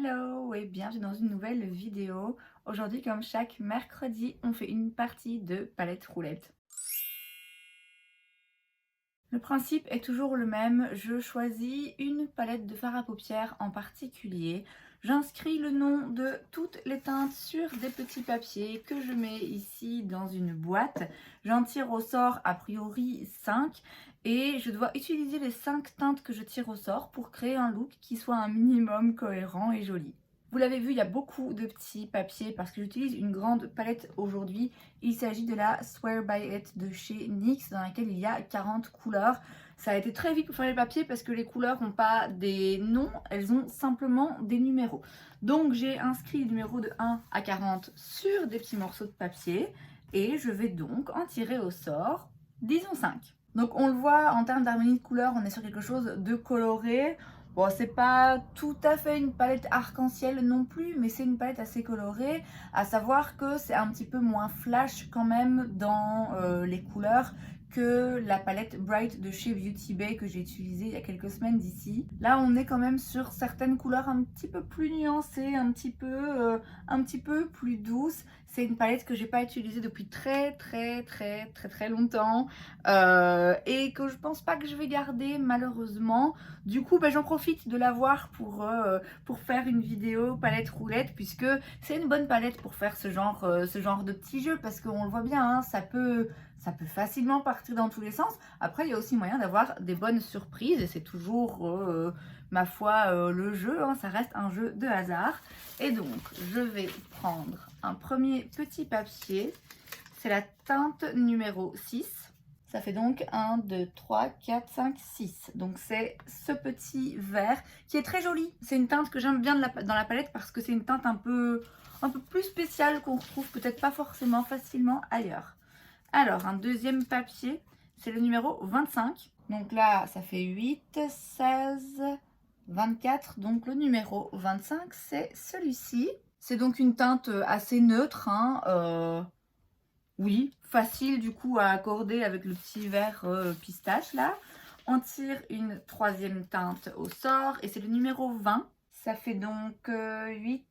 Hello et bienvenue dans une nouvelle vidéo. Aujourd'hui, comme chaque mercredi, on fait une partie de palette roulette. Le principe est toujours le même, je choisis une palette de fard à paupières en particulier. J'inscris le nom de toutes les teintes sur des petits papiers que je mets ici dans une boîte. J'en tire au sort a priori 5 et je dois utiliser les 5 teintes que je tire au sort pour créer un look qui soit un minimum cohérent et joli. Vous l'avez vu, il y a beaucoup de petits papiers parce que j'utilise une grande palette aujourd'hui. Il s'agit de la Swear by It de chez NYX dans laquelle il y a 40 couleurs. Ça a été très vite pour faire les papiers parce que les couleurs n'ont pas des noms, elles ont simplement des numéros. Donc j'ai inscrit les numéros de 1 à 40 sur des petits morceaux de papier et je vais donc en tirer au sort, disons 5. Donc on le voit en termes d'harmonie de couleurs, on est sur quelque chose de coloré. Bon, c'est pas tout à fait une palette arc-en-ciel non plus, mais c'est une palette assez colorée, à savoir que c'est un petit peu moins flash quand même dans les couleurs que la palette Bright de chez Beauty Bay que j'ai utilisée il y a quelques semaines d'ici. Là, on est quand même sur certaines couleurs un petit peu plus nuancées, un petit peu plus douces. C'est une palette que j'ai pas utilisée depuis très longtemps et que je pense pas que je vais garder malheureusement. Du coup, j'en profite de l'avoir pour faire une vidéo palette roulette puisque c'est une bonne palette pour faire ce genre de petit jeu parce qu'on le voit bien, hein, ça peut facilement partir dans tous les sens. Après, il y a aussi moyen d'avoir des bonnes surprises et c'est toujours, ma foi, le jeu, hein, ça reste un jeu de hasard. Et donc, je vais prendre un premier petit papier, c'est la teinte numéro 6. Ça fait donc 1, 2, 3, 4, 5, 6. Donc c'est ce petit vert qui est très joli. C'est une teinte que j'aime bien dans la palette parce que c'est une teinte un peu plus spéciale qu'on retrouve peut-être pas forcément facilement ailleurs. Alors, un deuxième papier, c'est le numéro 25. Donc là, ça fait 8, 16, 24. Donc le numéro 25, c'est celui-ci. C'est donc une teinte assez neutre, hein, oui, facile du coup à accorder avec le petit vert pistache là. On tire une troisième teinte au sort et c'est le numéro 20. Ça fait donc 8,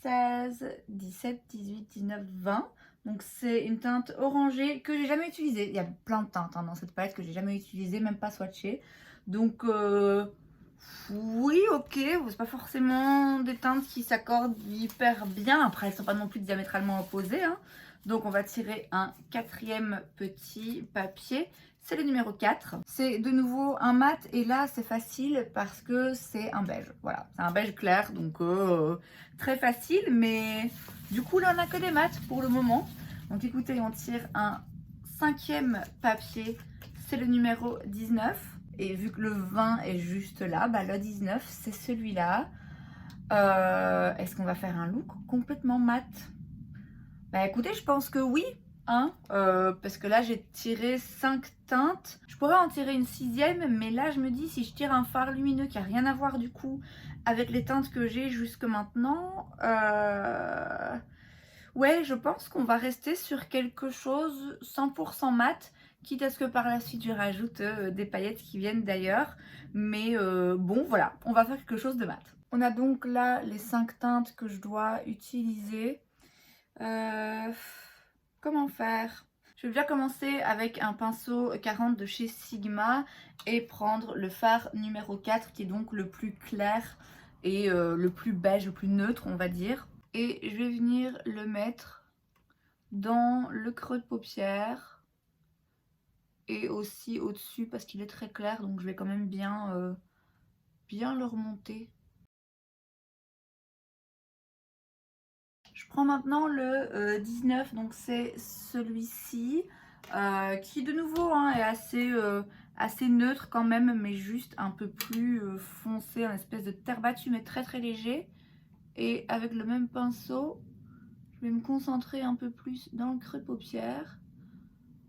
16, 17, 18, 19, 20. Donc c'est une teinte orangée que j'ai jamais utilisée. Il y a plein de teintes hein, dans cette palette que j'ai jamais utilisée, même pas swatchée. Donc oui, ok, c'est pas forcément des teintes qui s'accordent hyper bien. Après, elles sont pas non plus diamétralement opposées, hein. Donc on va tirer un quatrième petit papier. C'est le numéro 4. C'est de nouveau un mat et là c'est facile parce que c'est un beige. Voilà, c'est un beige clair donc très facile. Mais du coup là on n'a que des mats pour le moment. Donc écoutez, on tire un cinquième papier. C'est le numéro 19. Et vu que le 20 est juste là, le 19 c'est celui-là. Est-ce qu'on va faire un look complètement mat? Écoutez, je pense que oui, hein, parce que là j'ai tiré 5 teintes. Je pourrais en tirer une sixième, mais là je me dis si je tire un fard lumineux qui a rien à voir du coup avec les teintes que j'ai jusque maintenant, ouais, je pense qu'on va rester sur quelque chose 100% mat, quitte à ce que par la suite je rajoute des paillettes qui viennent d'ailleurs. Mais bon, voilà, on va faire quelque chose de mat. On a donc là les 5 teintes que je dois utiliser. Euh, Comment faire? Je vais bien commencer avec un pinceau 40 de chez Sigma et prendre le fard numéro 4 qui est donc le plus clair et le plus beige, le plus neutre on va dire. Et je vais venir le mettre dans le creux de paupière et aussi au-dessus parce qu'il est très clair, donc je vais quand même bien le remonter. Je prends maintenant le 19, donc c'est celui-ci, qui de nouveau hein, est assez neutre quand même, mais juste un peu plus foncé, un espèce de terre battue, mais très léger. Et avec le même pinceau, je vais me concentrer un peu plus dans le creux de paupière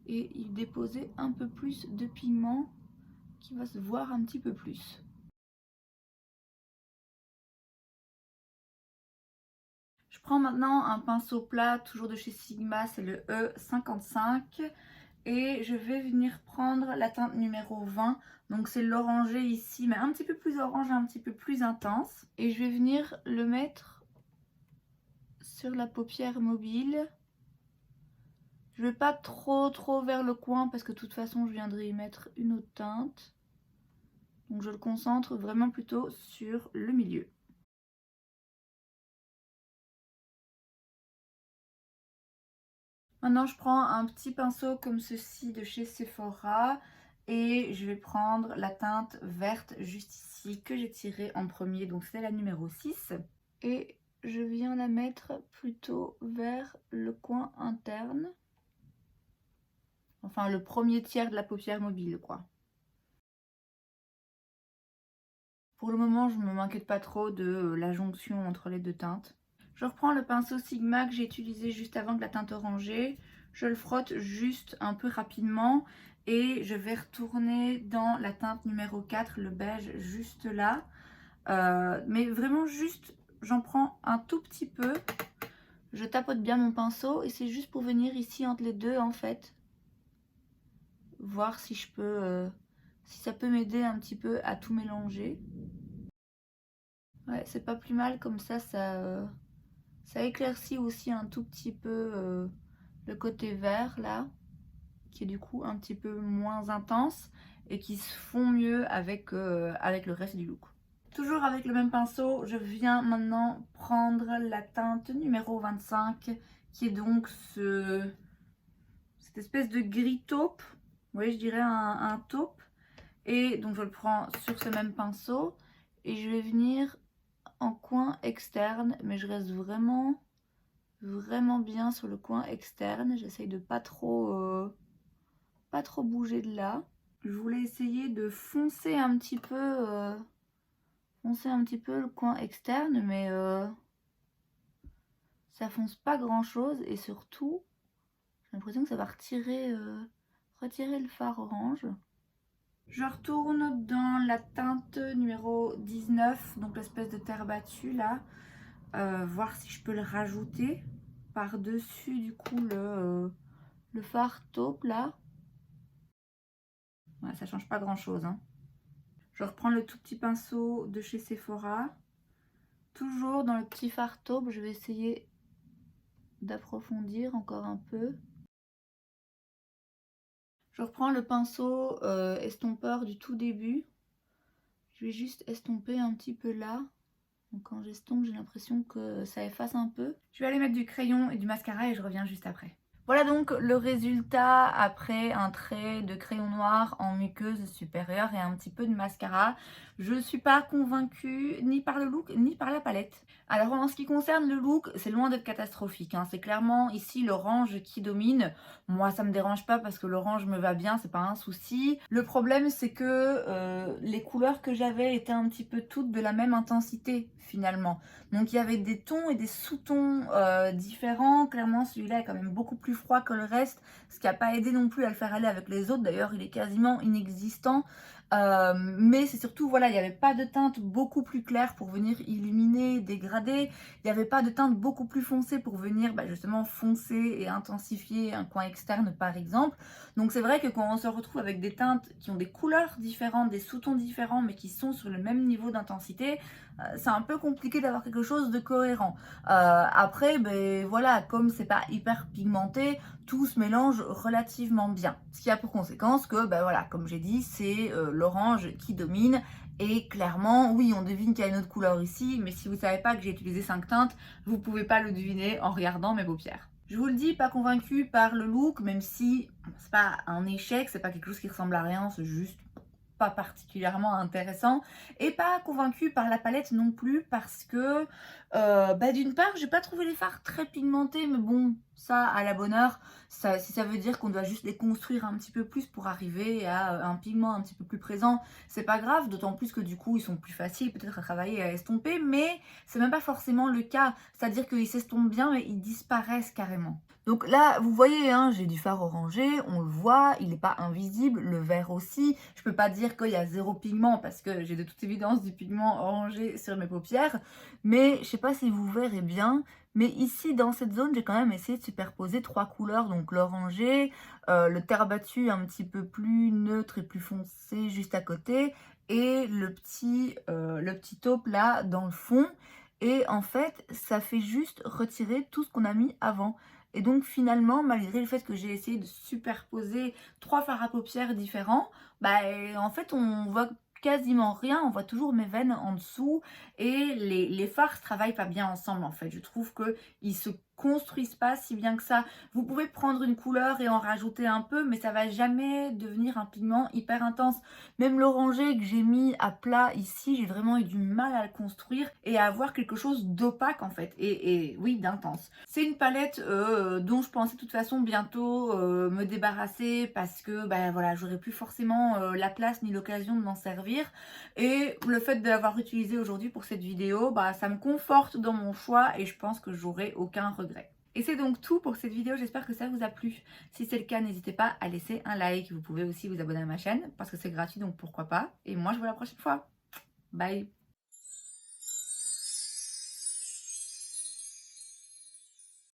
et y déposer un peu plus de pigment qui va se voir un petit peu plus. Je prends maintenant un pinceau plat, toujours de chez Sigma, c'est le E55. Et je vais venir prendre la teinte numéro 20. Donc c'est l'orangé ici, mais un petit peu plus orange, un petit peu plus intense. Et je vais venir le mettre sur la paupière mobile. Je ne vais pas trop vers le coin parce que de toute façon je viendrai y mettre une autre teinte. Donc je le concentre vraiment plutôt sur le milieu. Maintenant je prends un petit pinceau comme ceci de chez Sephora et je vais prendre la teinte verte juste ici que j'ai tirée en premier, donc c'est la numéro 6. Et je viens la mettre plutôt vers le coin interne. Enfin le premier tiers de la paupière mobile quoi. Pour le moment je ne m'inquiète pas trop de la jonction entre les deux teintes. Je reprends le pinceau Sigma que j'ai utilisé juste avant que la teinte orangée. Je le frotte juste un peu rapidement et je vais retourner dans la teinte numéro 4, le beige, juste là. Mais vraiment juste, j'en prends un tout petit peu. Je tapote bien mon pinceau et c'est juste pour venir ici entre les deux en fait. Voir si je peux, si ça peut m'aider un petit peu à tout mélanger. Ouais, c'est pas plus mal comme ça éclaircit aussi un tout petit peu le côté vert là, qui est du coup un petit peu moins intense et qui se fond mieux avec le reste du look. Toujours avec le même pinceau, je viens maintenant prendre la teinte numéro 25 qui est donc cette espèce de gris taupe. Vous voyez, je dirais un taupe. Et donc je le prends sur ce même pinceau et je vais venir en coin externe, mais je reste vraiment bien sur le coin externe. J'essaye de pas trop bouger de là. Je voulais essayer de foncer un petit peu le coin externe, mais ça fonce pas grand chose et surtout j'ai l'impression que ça va retirer le fard orange. Je retourne dans la teinte numéro 19, donc l'espèce de terre battue là, voir si je peux le rajouter par-dessus du coup le fard taupe là. Ouais, ça change pas grand chose, hein. Je reprends le tout petit pinceau de chez Sephora. Toujours dans le petit fard taupe, je vais essayer d'approfondir encore un peu. Je reprends le pinceau estompeur du tout début. Je vais juste estomper un petit peu là. Donc quand j'estompe, j'ai l'impression que ça efface un peu. Je vais aller mettre du crayon et du mascara et je reviens juste après. Voilà donc le résultat après un trait de crayon noir en muqueuse supérieure et un petit peu de mascara. Je ne suis pas convaincue ni par le look ni par la palette. Alors en ce qui concerne le look, c'est loin d'être catastrophique, hein. C'est clairement ici l'orange qui domine. Moi ça me dérange pas parce que l'orange me va bien, c'est pas un souci. Le problème c'est que les couleurs que j'avais étaient un petit peu toutes de la même intensité finalement. Donc il y avait des tons et des sous-tons différents. Clairement celui-là est quand même beaucoup plus froid que le reste, ce qui n'a pas aidé non plus à le faire aller avec les autres. D'ailleurs il est quasiment inexistant. Mais c'est surtout, voilà, il n'y avait pas de teinte beaucoup plus claire pour venir illuminer, dégrader. Il n'y avait pas de teinte beaucoup plus foncée pour venir justement foncer et intensifier un coin externe par exemple. Donc c'est vrai que quand on se retrouve avec des teintes qui ont des couleurs différentes, des sous-tons différents mais qui sont sur le même niveau d'intensité, c'est un peu compliqué d'avoir quelque chose de cohérent. Après, voilà, comme c'est pas hyper pigmenté, tout se mélange relativement bien. Ce qui a pour conséquence que, voilà, comme j'ai dit, c'est l'orange qui domine. Et clairement, oui, on devine qu'il y a une autre couleur ici, mais si vous ne savez pas que j'ai utilisé 5 teintes, vous ne pouvez pas le deviner en regardant mes paupières. Je vous le dis, pas convaincue par le look, même si c'est pas un échec, c'est pas quelque chose qui ressemble à rien, c'est juste pas particulièrement intéressant, et pas convaincue par la palette non plus parce que d'une part j'ai pas trouvé les fards très pigmentés, mais bon, ça à la bonne heure, si ça veut dire qu'on doit juste les construire un petit peu plus pour arriver à un pigment un petit peu plus présent, c'est pas grave, d'autant plus que du coup ils sont plus faciles peut-être à travailler et à estomper, mais c'est même pas forcément le cas, c'est à dire qu'ils s'estompent bien mais ils disparaissent carrément. Donc là, vous voyez, hein, j'ai du fard orangé, on le voit, il n'est pas invisible, le vert aussi. Je peux pas dire qu'il y a zéro pigment parce que j'ai de toute évidence du pigment orangé sur mes paupières. Mais je sais pas si vous verrez bien, mais ici, dans cette zone, j'ai quand même essayé de superposer trois couleurs. Donc l'orangé, le terre battu un petit peu plus neutre et plus foncé juste à côté, et le petit taupe là dans le fond. Et en fait, ça fait juste retirer tout ce qu'on a mis avant. Et donc finalement, malgré le fait que j'ai essayé de superposer trois fards à paupières différents, bah en fait on voit quasiment rien, on voit toujours mes veines en dessous et les fards ne travaillent pas bien ensemble en fait. Je trouve qu'ils se construisent pas si bien que ça. Vous pouvez prendre une couleur et en rajouter un peu, mais ça va jamais devenir un pigment hyper intense. Même l'orangé que j'ai mis à plat ici, j'ai vraiment eu du mal à le construire et à avoir quelque chose d'opaque en fait, et oui, d'intense. C'est une palette dont je pensais de toute façon bientôt me débarrasser parce que bah, voilà, j'aurais plus forcément la place ni l'occasion de m'en servir. Et le fait de l'avoir utilisé aujourd'hui pour cette vidéo, bah, ça me conforte dans mon choix et je pense que j'aurai aucun regret. Et c'est donc tout pour cette vidéo, j'espère que ça vous a plu. Si c'est le cas, n'hésitez pas à laisser un like. Vous pouvez aussi vous abonner à ma chaîne parce que c'est gratuit, donc pourquoi pas. Et moi, je vous vois la prochaine fois. Bye!